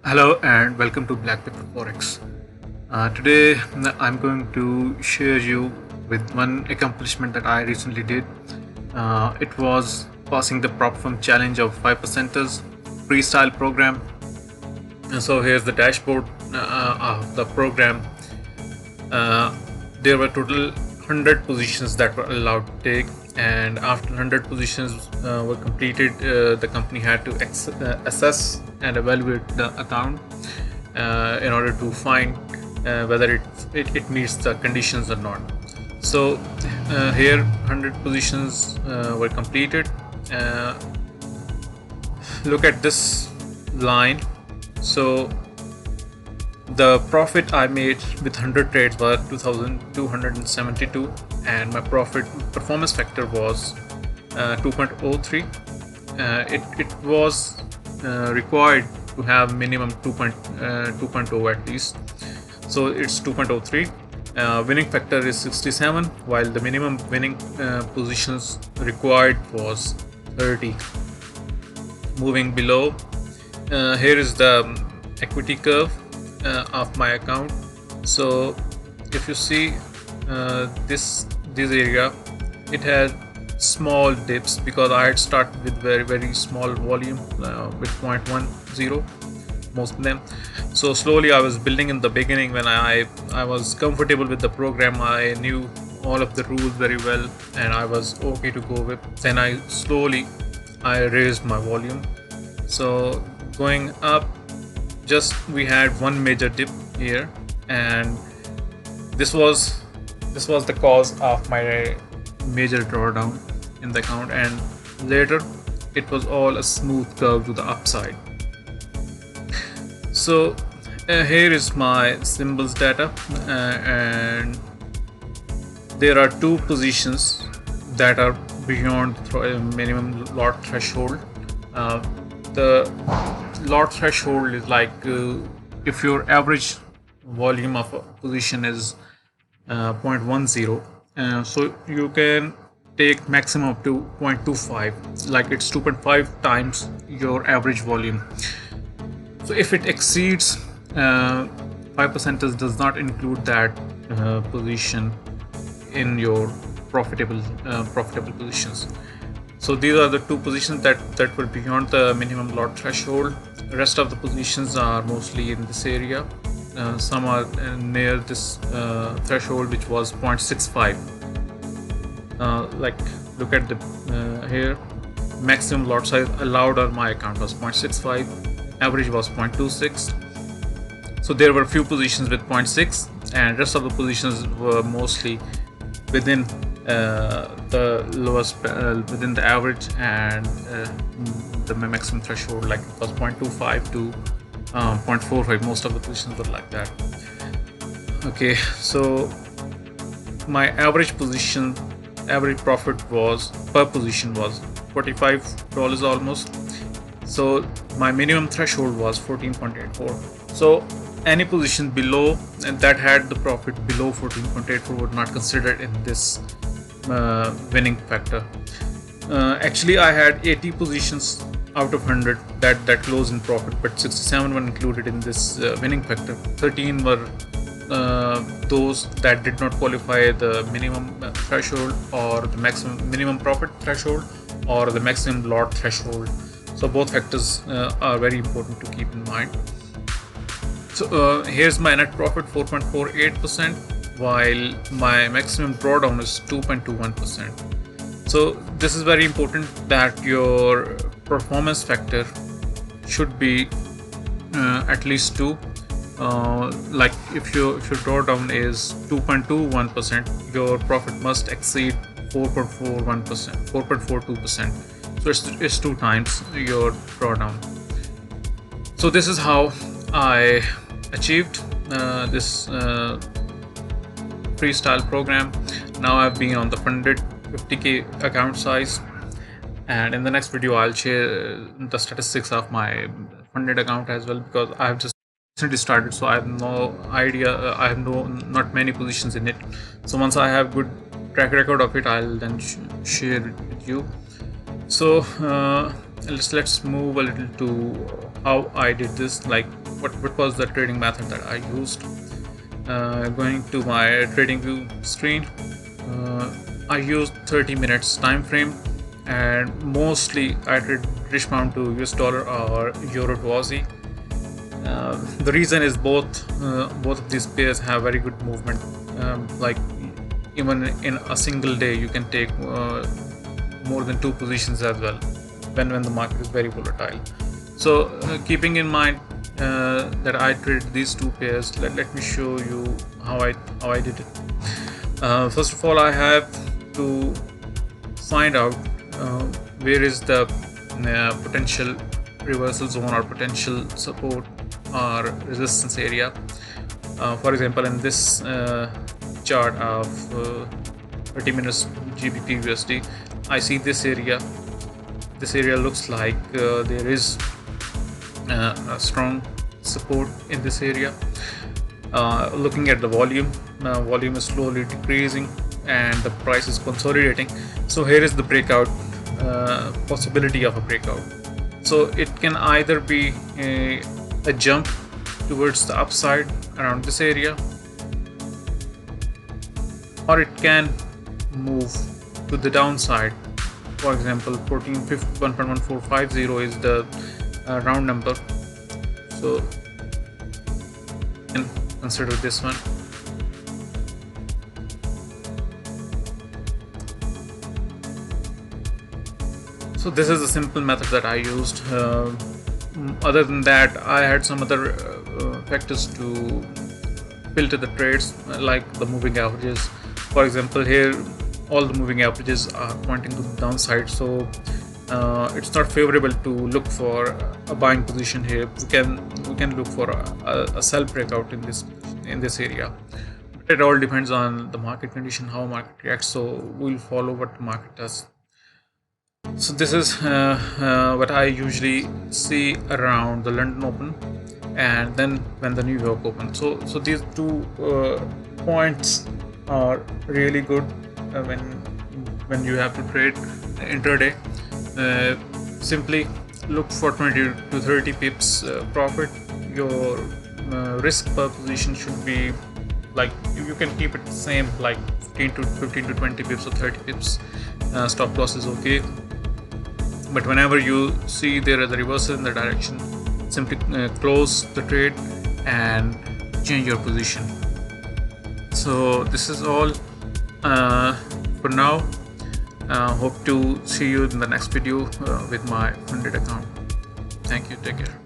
Hello and welcome to BlackPipper Forex. Today I'm going to share you with one accomplishment that I recently did. It was passing the prop firm challenge of 5 percenters freestyle program. And so here's the dashboard of the program. There were total 100 positions that were allowed to take, and after 100 positions were completed, the company had to assess and evaluate the account in order to find whether it meets the conditions or not. So here 100 positions were completed. Look at this line. So the profit I made with 100 trades was 2272, and my profit performance factor was 2.03. It was required to have minimum 2.0 at least, so it's 2.03. Winning factor is 67, while the minimum winning positions required was 30. Moving below, here is the equity curve of my account. So if you see this area, it had small dips because I had started with very small volume with 0.10 most of them. So slowly I was building in the beginning. When I was comfortable with the program, I knew all of the rules very well and I was okay to go with. Then I raised my volume. So going up, just we had one major dip here, and this was the cause of my major drawdown in the account, and later it was all a smooth curve to the upside. So here is my symbols data, and there are two positions that are beyond minimum lot threshold. The lot threshold is like if your average volume of a position is 0.10, so you can take maximum up to 0.25, like it's 2.5 times your average volume. So if it exceeds 5% does not include that position in your profitable positions. So these are the two positions that were beyond the minimum lot threshold. The rest of the positions are mostly in this area. Some are near this threshold, which was 0.65. Like look at the here, maximum lot size allowed on my account was 0.65, average was 0.26. So there were few positions with 0.6, and rest of the positions were mostly within the lowest, within the average and the maximum threshold, like it was 0.25 to 0.45. Most of the positions were like that. Okay, so my average profit was per position was $45 almost. So my minimum threshold was 14.84. So any position below and that had the profit below 14.84 would not considered in this winning factor. Actually, I had 80 positions out of 100 that closed in profit, but 67 were included in this winning factor. 13 were those that did not qualify the minimum threshold or the minimum profit threshold or the maximum lot threshold. So both factors are very important to keep in mind. So here's my net profit, 4.48%, while my maximum drawdown is 2.21%. So this is very important that your performance factor should be at least 2. Like if your drawdown is 2.21%, your profit must exceed 4.42%. So it's 2 times your drawdown. So this is how I achieved this freestyle program. Now I've been on the funded 50k account size, and in the next video I'll share the statistics of my funded account as well, because I have just recently started, so I have no idea. I have not many positions in it. So once I have good track record of it, I'll then share it with you. So let's move a little to how I did this. Like what was the trading method that I used. Going to my trading view screen, I used 30 minutes time frame, and mostly I trade British pound to US dollar or euro to Aussie. The reason is both of these pairs have very good movement. Like even in a single day, you can take more than 2 positions as well when the market is very volatile. So keeping in mind that I traded these 2 pairs, let me show you how I did it. First of all, I have to find out where is the potential reversal zone or potential support or resistance area. For example, in this chart of 30 minutes GBP USD, I see this area. This area looks like there is a strong support in this area. Looking at the volume, volume is slowly decreasing and the price is consolidating. So here is the breakout, possibility of a breakout. So it can either be a jump towards the upside around this area, or it can move to the downside. For example, 1.1450 is the round number, so you can consider this one. So this is a simple method that I used. Other than that, I had some other factors to filter the trades, like the moving averages. For example, here all the moving averages are pointing to the downside, so it's not favorable to look for a buying position here. We can look for a sell breakout in this area. But it all depends on the market condition, how market reacts. So we'll follow what the market does. So this is what I usually see around the London Open and then when the New York Open. So these 2 points are really good when you have to trade intraday. Simply look for 20 to 30 pips profit. Your risk per position should be like, you can keep it the same, like 15 to 20 pips or 30 pips. Stop loss is okay, but whenever you see there is a reversal in the direction, simply close the trade and change your position. So this is all for now. Hope to see you in the next video with my funded account. Thank you. Take care.